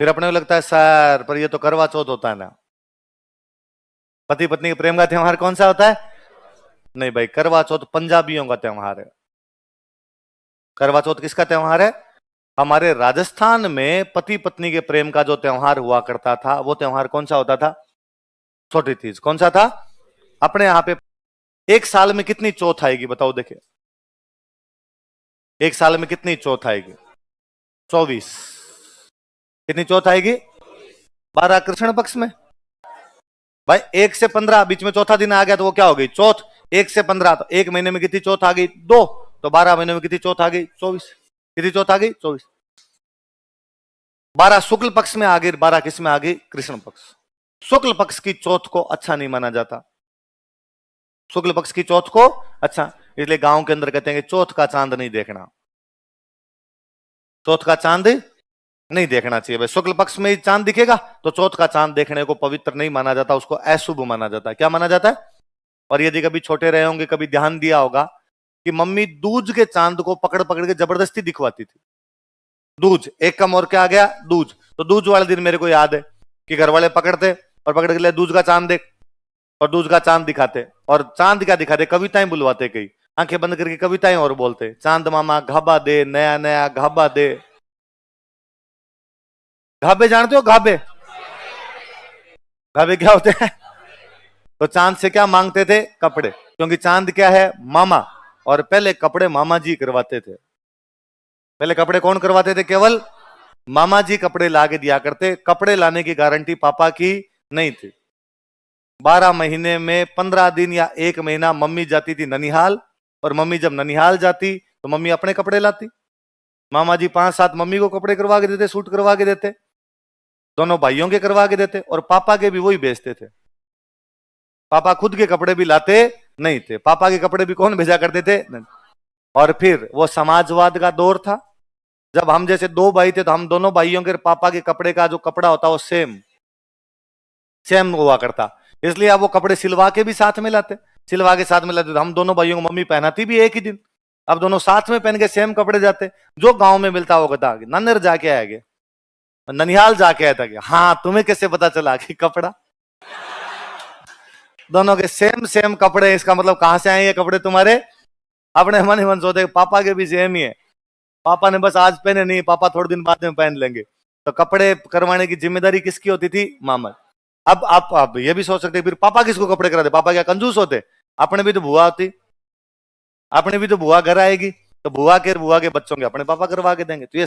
फिर अपने को लगता है सर पर ये तो करवा चौथ होता है ना। पति पत्नी के प्रेम का त्योहार कौन सा होता है? नहीं भाई, करवा चौथ पंजाबियों का त्योहार है। करवा चौथ किसका त्योहार है? हमारे राजस्थान में पति पत्नी के प्रेम का जो त्योहार हुआ करता था वो त्योहार कौन सा होता था? छोटी तीज। कौन सा था? अपने यहां पे एक साल में कितनी चौथ आएगी बताओ देखे? एक साल में कितनी चौथ आएगी? 24। कितनी चौथ आएगी? 12 कृष्ण पक्ष में। भाई 1 से 15 बीच में चौथा दिन आ गया तो वो क्या हो गई? चौथ। 1 से 15 तो एक महीने में कितनी चौथ आ गई? 2। तो 12 महीने में कितनी चौथ आ गई? 24। कितनी चौथ आ गई? 24। 12 शुक्ल पक्ष में आ गई, 12 किस में आ गई? कृष्ण पक्ष। शुक्ल पक्ष की चौथ को अच्छा नहीं माना जाता। शुक्ल पक्ष की चौथ को अच्छा, इसलिए गांव के अंदर कहते हैं कि चौथ का चांद नहीं देखना। चौथ का चांद नहीं देखना चाहिए भाई। शुक्ल पक्ष में ही चांद दिखेगा तो चौथ का चांद देखने को पवित्र नहीं माना जाता, उसको अशुभ माना जाता है। क्या माना जाता है? और यदि कभी छोटे रहे होंगे, कभी ध्यान दिया होगा कि मम्मी दूज के चांद को पकड़ पकड़ के जबरदस्ती दिखवाती थी। दूज एक कम और क्या आ गया? दूज। तो दूज वाले दिन मेरे को याद है कि घर वाले पकड़ते और पकड़ के ले दूज का चांद देख, और दूज का चांद दिखाते। और चांद क्या दिखाते? कविताएं बुलवाते, कई आंखें बंद करके कविताएं और बोलते, चांद मामा घाबा दे, नया नया घाबा दे। घाबे जानते हो? घाबे, घाबे क्या होते हैं? तो चांद से क्या मांगते थे? कपड़े, क्योंकि चांद क्या है? मामा। और पहले कपड़े मामा जी करवाते थे। पहले कपड़े कौन करवाते थे? केवल मामा जी कपड़े लाके दिया करते। कपड़े लाने की गारंटी पापा की नहीं थी। 12 महीने में 15 दिन या 1 महीना मम्मी जाती थी ननिहाल, और मम्मी जब ननिहाल जाती तो मम्मी अपने कपड़े लाती। मामा जी 5-7 मम्मी को कपड़े करवा के देते, सूट करवा के देते, दोनों भाइयों के करवा के देते, और पापा के भी वही बेचते थे। पापा खुद के कपड़े भी लाते नहीं थे। पापा के कपड़े भी कौन भेजा करते थे? नहीं। और फिर वो समाजवाद का दौर था। जब हम जैसे 2 भाई थे तो हम दोनों भाइयों के पापा के कपड़े का जो कपड़ा होता वो सेम सेम हुआ करता, इसलिए अब वो कपड़े सिलवा के भी साथ में लाते। सिलवा के साथ में लाते तो हम दोनों भाइयों को मम्मी पहनाती भी एक ही दिन। अब दोनों साथ में पहन के सेम कपड़े जाते। जो गांव में मिलता वो कहता नन्नर जाके आएगे, ननिहाल जाके आया था। हाँ, तुम्हें कैसे पता चला कि कपड़ा दोनों के सेम सेम कपड़े? इसका मतलब कहां से आए ये कपड़े तुम्हारे? अपने मन ही मन सोचते पापा के भी सेम ही है, पापा ने बस आज पहने नहीं, पापा थोड़े दिन बाद में पहन लेंगे। तो कपड़े करवाने की जिम्मेदारी किसकी होती थी? मामा। अब आप ये भी सोच सकते फिर पापा किसको कपड़े कराते? पापा क्या कंजूस होते? अपने भी तो बुआ होती, अपने भी तो बुआ घर आएगी, तो बुआ के बच्चों के अपने पापा करवा के देंगे। तो ये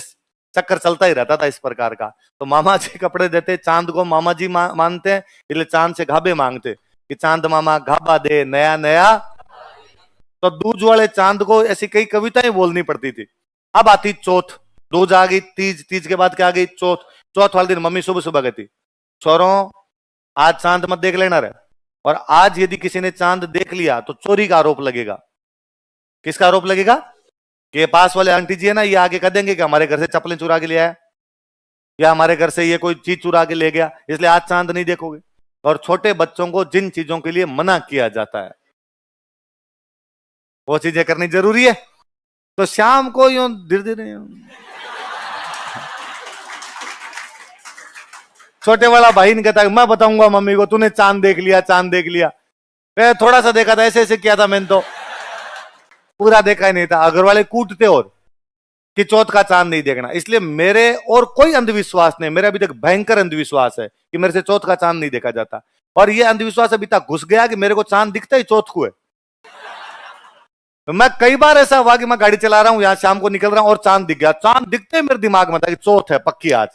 चक्कर चलता ही रहता था इस प्रकार का। तो मामा जी कपड़े देते, चांद को मामा जी मानते हैं, इसलिए चांद से घाबे मांगते कि चांद मामा घाबा दे, नया नया। तो दूज वाले चांद को ऐसी कई कविताएं बोलनी पड़ती थी। अब आती चौथ, दूज आ गई, तीज, तीज के बाद क्या आ गई? चौथ। चौथ वाले दिन मम्मी सुबह सुबह कहती, छोरों आज चांद मत देख लेना रे, और आज यदि किसी ने चांद देख लिया तो चोरी का आरोप लगेगा। किसका आरोप लगेगा? कि पास वाले आंटी जी है ना, ये आगे कह देंगे कि हमारे घर से चप्पलें चुरा के ले आया, या हमारे घर से ये कोई चीज चुरा के ले गया, इसलिए आज चांद नहीं देखोगे। और छोटे बच्चों को जिन चीजों के लिए मना किया जाता है वो चीजें करनी जरूरी है। तो शाम को यूं धीरे धीरे छोटे वाला भाई ने कहता मैं बताऊंगा मम्मी को, तूने चांद देख लिया, चांद देख लिया। थोड़ा सा देखा था, ऐसे ऐसे किया था मैंने, तो पूरा देखा ही नहीं था। अगर वाले कूटते और कि चौथ का चांद नहीं देखना। इसलिए मेरे और कोई अंधविश्वास नहीं, मेरा अभी तक भयंकर अंधविश्वास है कि मेरे से चौथ का चांद नहीं देखा जाता। और ये अंधविश्वास अभी तक घुस गया कि मेरे को चांद दिखता ही चौथ को है। मैं कई बार ऐसा हुआ कि मैं गाड़ी चला रहा हूं, यहां शाम को निकल रहा हूं और चांद दिख गया। चांद दिखते मेरे दिमाग में था कि चौथ है पक्की आज।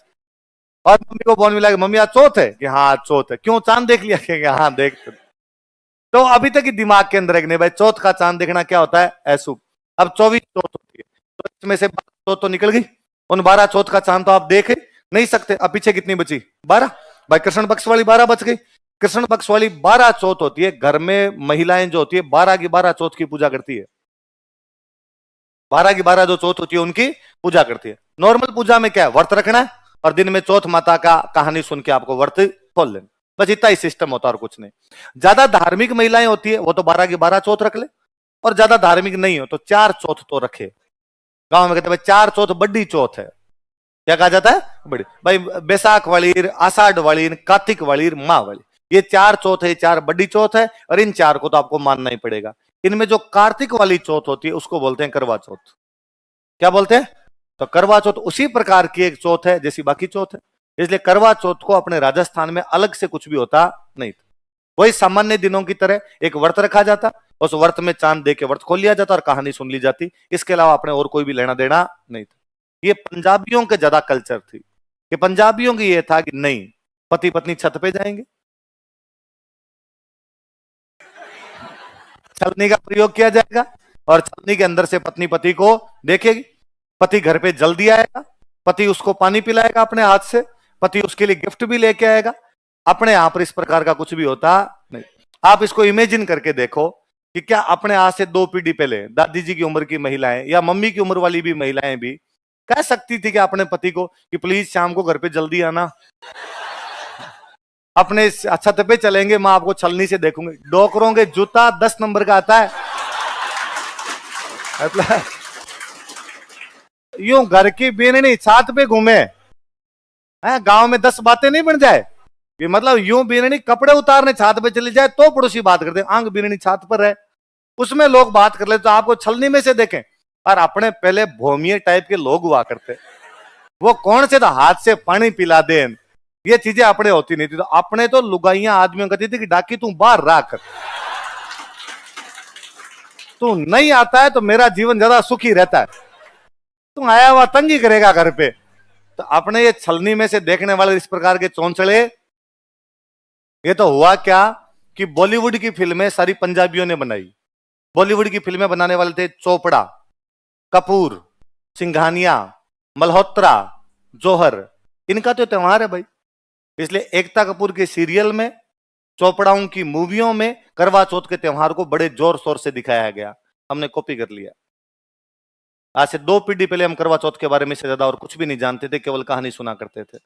और मम्मी को फोन मिला कि मम्मी आज चौथ है, कि हाँ आज चौथ है। क्यों, चांद देख लिया? कि हाँ देख। तो अभी तक ही दिमाग के अंदर है कि नहीं भाई चौथ का चांद देखना क्या होता है? अशुभ। अब 24 चौथ होती है, तो इसमें से 12 चौथ तो निकल गई। उन 12 चौथ का चांद तो आप देख नहीं सकते। अब पीछे कितनी बची? 12। भाई कृष्ण पक्ष वाली 12 बच गई। कृष्ण पक्ष वाली 12 चौथ होती है। घर में महिलाएं जो होती है 12 की 12 चौथ की पूजा करती है। 12 की 12 जो चौथ होती है उनकी पूजा करती है। नॉर्मल पूजा में क्या है? व्रत रखना है, और दिन में चौथ माता का कहानी सुन के आपको व्रत खोल लेना, बस इतना ही सिस्टम होता है और कुछ नहीं। ज्यादा धार्मिक महिलाएं होती है वो तो 12 की 12 चौथ रख ले, और ज्यादा धार्मिक नहीं हो तो 4 चौथ तो रखे। गांव में कहते हैं 4 चौथ बड़ी चौथ है, क्या कहा जाता है? बड़ी भाई बैसाख वालीर, आषाढ़ वालीर, कार्तिक वालीर, माँ वाली, ये चार चौथ है, चार बड़ी चौथ है, और इन चार को तो आपको मानना ही पड़ेगा। इनमें जो कार्तिक वाली चौथ होती है उसको बोलते हैं करवा चौथ। क्या बोलते हैं? तो करवा चौथ उसी प्रकार की एक चौथ है जैसी बाकी चौथ है, इसलिए करवा चौथ को अपने राजस्थान में अलग से कुछ भी होता नहीं था। वही सामान्य दिनों की तरह एक व्रत रखा जाता, उस व्रत में चांद दे के व्रत खोल लिया जाता और कहानी सुन ली जाती, इसके अलावा अपने और कोई भी लेना देना नहीं था। ये पंजाबियों के ज्यादा कल्चर थी कि पंजाबियों की ये था कि नहीं, पति पत्नी छत पे जाएंगे, छलनी का प्रयोग किया जाएगा और छलनी के अंदर से पत्नी पति को देखेगी, पति घर पे जल्दी आएगा, पति उसको पानी पिलाएगा अपने हाथ से, पति उसके लिए गिफ्ट भी लेके आएगा। अपने यहां पर इस प्रकार का कुछ भी होता नहीं। आप इसको इमेजिन करके देखो कि क्या अपने आज से 2 पीढ़ी पहले दादी जी की उम्र की महिलाएं या मम्मी की उम्र वाली भी महिलाएं भी कह सकती थी कि अपने पति को कि प्लीज शाम को घर पे जल्दी आना, अपने छत पे चलेंगे, मैं आपको छलनी से देखूंगी। डोकरों के जूता 10 नंबर का आता है, मतलब यूं घर की बीननी छात पे घूमे है, गांव में 10 बातें नहीं बन जाए कि मतलब यूं बीननी कपड़े उतारने छात पे चली जाए तो पड़ोसी बात करते, आंग बीननी छात पर है उसमें लोग बात कर ले तो आपको छलनी में से देखें। और अपने पहले भूमिये टाइप के लोग हुआ करते, वो कौन से तो हाथ से पानी पिला दे, ये चीजें अपने होती नहीं थी। तो अपने तो लुगाइयां आदमियों कहती थी कि डाकी तू बाहर रख, तू नहीं आता है तो मेरा जीवन ज्यादा सुखी रहता है, तू आया हुआ तंगी करेगा घर पे। तो अपने ये छलनी में से देखने वाले इस प्रकार के चौंचले, ये तो हुआ क्या कि बॉलीवुड की फिल्में सारी पंजाबियों ने बनाई। बॉलीवुड की फिल्में बनाने वाले थे चोपड़ा, कपूर, सिंघानिया, मल्होत्रा, जौहर, इनका तो त्योहार है भाई। इसलिए एकता कपूर के सीरियल में, चोपड़ाओं की मूवियों में करवा चौथ के त्योहार को बड़े जोर शोर से दिखाया गया, हमने कॉपी कर लिया। आज से 2 पीढ़ी पहले हम करवा चौथ के बारे में से ज्यादा और कुछ भी नहीं जानते थे, केवल कहानी सुना करते थे।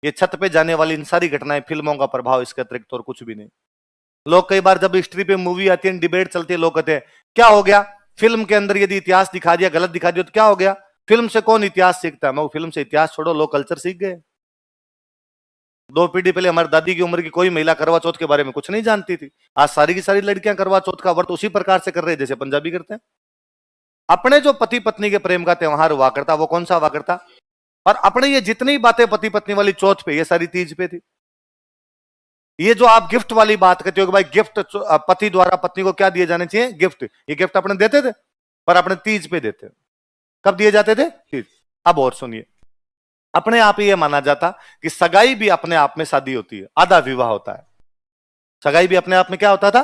ये छत पे जाने वाली इन सारी घटनाएं फिल्मों का प्रभाव, इसके अतिरिक्त और कुछ भी नहीं। लोग कई बार जब हिस्ट्री पे मूवी आती है, डिबेट चलती है, लोग कहते हैं क्या हो गया, फिल्म के अंदर यदि इतिहास दिखा दिया, गलत दिखा दिया तो क्या हो गया, फिल्म से कौन इतिहास सीखता है? मैं वो फिल्म से इतिहास छोड़ो, लोग कल्चर सीख गए। 2 पीढ़ी पहले हमारी दादी की उम्र की कोई महिला करवा चौथ के बारे में कुछ नहीं जानती थी। आज सारी की सारी लड़कियां करवा चौथ का व्रत उसी प्रकार से कर रहे हैं जैसे पंजाबी करते हैं। अपने जो पति पत्नी के प्रेम का त्योहार हुआ करता, वो कौन सा हुआ करता? और अपने ये जितनी बातें पति पत्नी वाली चौथ पे, ये सारी तीज पे थी। ये जो आप गिफ्ट वाली बात करते हो कि भाई गिफ्ट पति द्वारा पत्नी को क्या दिए जाने चाहिए? गिफ्ट। ये गिफ्ट अपने देते थे, पर अपने तीज पे देते। कब दिए जाते थे? तीज। अब और सुनिए, अपने आप ही ये माना जाता कि सगाई भी अपने आप में शादी होती है, आधा विवाह होता है। सगाई भी अपने आप में क्या होता था?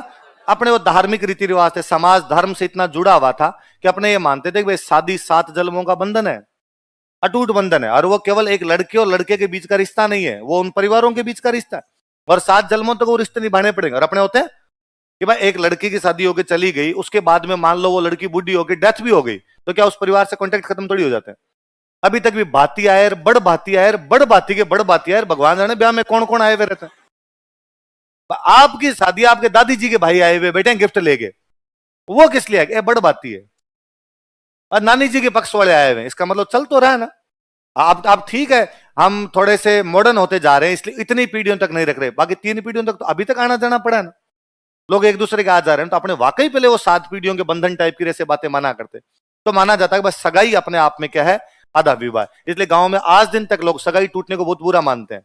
अपने वो धार्मिक रीति रिवाज थे, समाज धर्म से इतना जुड़ा हुआ था कि अपने ये मानते थे कि भाई शादी 7 जन्मों का बंधन है, अटूट बंधन है, और वो केवल एक लड़के और लड़के के बीच का रिश्ता नहीं है, वो उन परिवारों के बीच का रिश्ता है, और 7 जन्मों तक वो रिश्ते निभाने पड़ेंगे। और अपने होते हैं कि भाई एक लड़की की शादी होकर चली गई, उसके बाद में मान लो वो लड़की बूढ़ी हो गई, डेथ भी हो गई, तो क्या उस परिवार से कॉन्टेक्ट खत्म थोड़ी हो जाते हैं? अभी तक भी भाती आयर, बड़ भाती आयर, बड़ भाती के बड़ भाती आयर, भगवान जाने ब्याह में कौन कौन आए हुए रहते हैं। आपकी शादी आपके दादी जी के भाई आए हुए बैठे गिफ्ट लेके, वो किस लिए आए? बड़ भाती है। और नानी जी के पक्ष वाले आए हुए, इसका मतलब चल तो रहा है ना। आप ठीक है, हम थोड़े से मॉडर्न होते जा रहे हैं इसलिए इतनी पीढ़ियों तक नहीं रख रहे, बाकी 3 पीढ़ियों तक तो अभी तक आना जाना पड़ा है ना, लोग एक दूसरे के आ जा रहे हैं। तो अपने वाकई पहले वो 7 पीढ़ियों के बंधन टाइप की ऐसे बातें माना करते, तो माना जाता है कि बस सगाई अपने आप में क्या है? आधा विवाह। इसलिए गांव में आज दिन तक लोग सगाई टूटने को बहुत बुरा मानते हैं,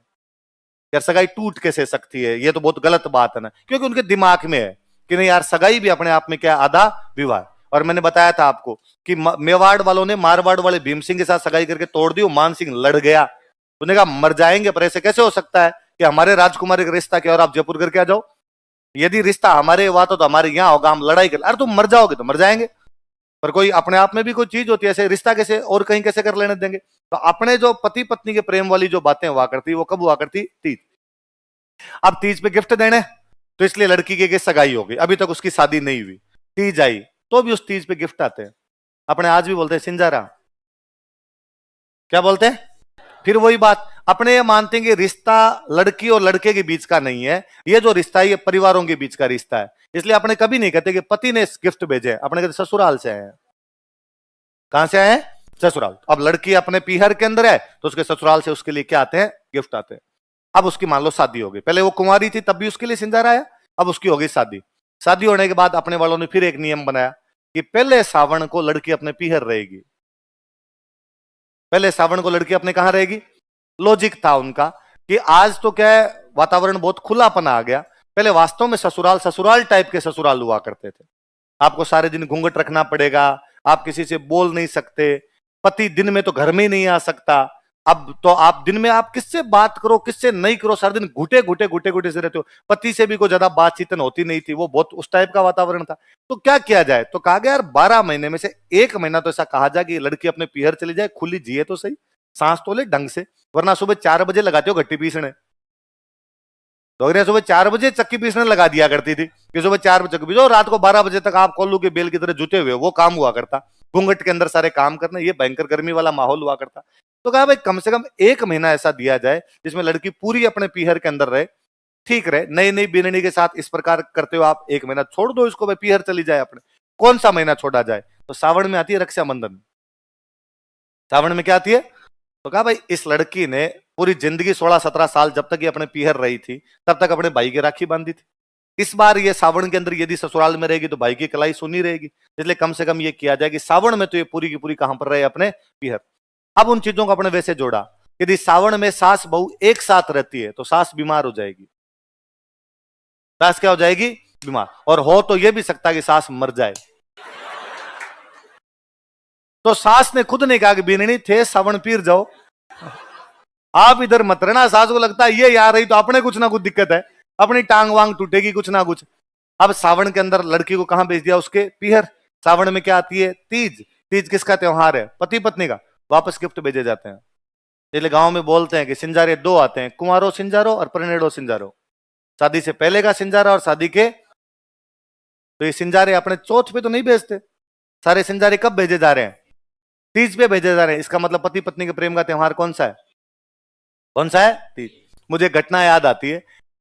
यार सगाई टूट कैसे सकती है, ये तो बहुत गलत बात है ना, क्योंकि उनके दिमाग में है कि नहीं यार सगाई भी अपने आप में क्या? आधा विवाह। और मैंने बताया था आपको कि मेवाड़ वालों ने मारवाड़ वाले भीम सिंह के साथ सगाई करके तोड़ दी, मान सिंह लड़ गया, उन्होंने कहा मर जाएंगे, पर ऐसे कैसे हो सकता है कि हमारे राजकुमारी का रिश्ता क्या और आप जयपुर करके आ जाओ, यदि रिश्ता हमारे हुआ तो हमारे यहाँ होगा, हम लड़ाई कर, अरे तुम मर जाओगे तो मर जाएंगे। पर कोई अपने आप में भी कोई चीज होती है, ऐसे रिश्ता कैसे और कहीं कैसे कर लेने देंगे? तो अपने जो पति पत्नी के प्रेम वाली जो बातें हुआ करती, वो कब हुआ करती? तीज। अब तीज पे गिफ्ट देने, तो इसलिए लड़की के सगाई हो गई, अभी तक उसकी शादी नहीं हुई, तीज आई तो भी उस तीज पे गिफ्ट आते हैं। अपने आज भी बोलते हैं सिंजारा, क्या बोलते हैं? फिर वही बात, अपने ये मानते हैं कि रिश्ता लड़की और लड़के के बीच का नहीं है, ये जो रिश्ता है ये परिवारों के बीच का रिश्ता है। इसलिए अपने कभी नहीं कहते कि पति ने गिफ्ट भेजे, अपने कहते ससुराल से आए हैं। कहां से आए हैं? ससुराल। अब लड़की अपने पीहर के अंदर है तो उसके ससुराल से उसके लिए क्या आते हैं, गिफ्ट आते हैं। अब उसकी मान लो शादी हो गई, पहले वो कुंवारी थी तब भी उसके लिए सिंजारा आया, अब उसकी हो गई शादी। शादी होने के बाद अपने वालों ने फिर एक नियम बनाया कि पहले सावन को लड़की अपने पीहर रहेगी। पहले सावन को लड़की अपने कहां रहेगी? लॉजिक था उनका कि आज तो क्या है, वातावरण बहुत खुलापन आ गया। पहले वास्तव में ससुराल ससुराल टाइप के ससुराल हुआ करते थे। आपको सारे दिन घूंघट रखना पड़ेगा, आप किसी से बोल नहीं सकते, पति दिन में तो घर में ही नहीं आ सकता। अब तो आप दिन में आप किससे बात करो किससे नहीं करो, सारे दिन घुटे घुटे घुटे घुटे से रहते हो। पति से भी कोई ज्यादा बातचीत होती नहीं थी, वो बहुत उस टाइप का वातावरण था। तो क्या किया जाए, तो कहा गया यार 12 महीने में से 1 महीना तो ऐसा कहा जाए कि लड़की अपने पीहर चली जाए, खुली जिए तो सही, सांस तो ले ढंग से। वरना सुबह 4 बजे लगाते हो घट्टी पीसने, दोगरिया सुबह 4 बजे चक्की पीसने लगा दिया करती थी कि सुबह 4 बजे चक्की पीसो, रात को 12 बजे तक आप कोल्लू के बेल की तरह जुटे हुए, वो काम हुआ करता। घूंघट के अंदर सारे काम करना, ये भयंकर गर्मी वाला माहौल हुआ करता। तो कहा भाई कम से कम 1 महीना ऐसा दिया जाए जिसमें लड़की पूरी अपने पीहर के अंदर रहे, ठीक रहे। नई नई बिननी के साथ इस प्रकार करते हो आप, 1 महीना छोड़ दो इसको, भाई पीहर चली जाए अपने। कौन सा महीना छोड़ा जाए? तो सावन में आती है रक्षाबंधन। सावन में क्या आती है? तो कहा भाई इस लड़की ने पूरी जिंदगी 16-17 साल जब तक ये अपने पीहर रही थी तब तक अपने भाई की राखी बांधी थी। इस बार ये सावन के अंदर यदि ससुराल में रहेगी तो भाई की कलाई सुनी रहेगी, इसलिए कम से कम ये किया जाए कि सावन में तो ये पूरी की पूरी कहां पर रहे, अपने पीहर। अब उन चीजों को अपने वैसे जोड़ा, यदि सावन में सास बहू एक साथ रहती है तो सास बीमार हो जाएगी। सास क्या हो जाएगी? बीमार। और हो तो यह भी सकता है कि सास मर जाए। तो सास ने खुद ने कहा कि बीननी थे सावन पीर जाओ, आप इधर मत रहना। सास को लगता है ये आ रही तो अपने कुछ ना कुछ दिक्कत है, अपनी टांग वांग टूटेगी कुछ ना कुछ। अब सावन के अंदर लड़की को कहां भेज दिया? उसके पीहर। सावन में क्या आती है? तीज। तीज किसका त्योहार है? पति पत्नी का। वापस गिफ्ट भेजे जाते हैं। इसलिए गांव में बोलते हैं कि सिंजारे 2 आते हैं, कुंवारो सिंजारो और प्रणेड़ो सिंजारो। शादी से पहले का सिंजारा और शादी के। तो ये सिंजारे अपने चौथ पे तो नहीं भेजते, सारे सिंजारे कब भेजे जा रहे हैं? तीज पे भेजे जा रहे हैं। इसका मतलब पति पत्नी के प्रेम का त्योहार कौन सा है? कौन सा है? तीज। मुझे घटना याद आती है,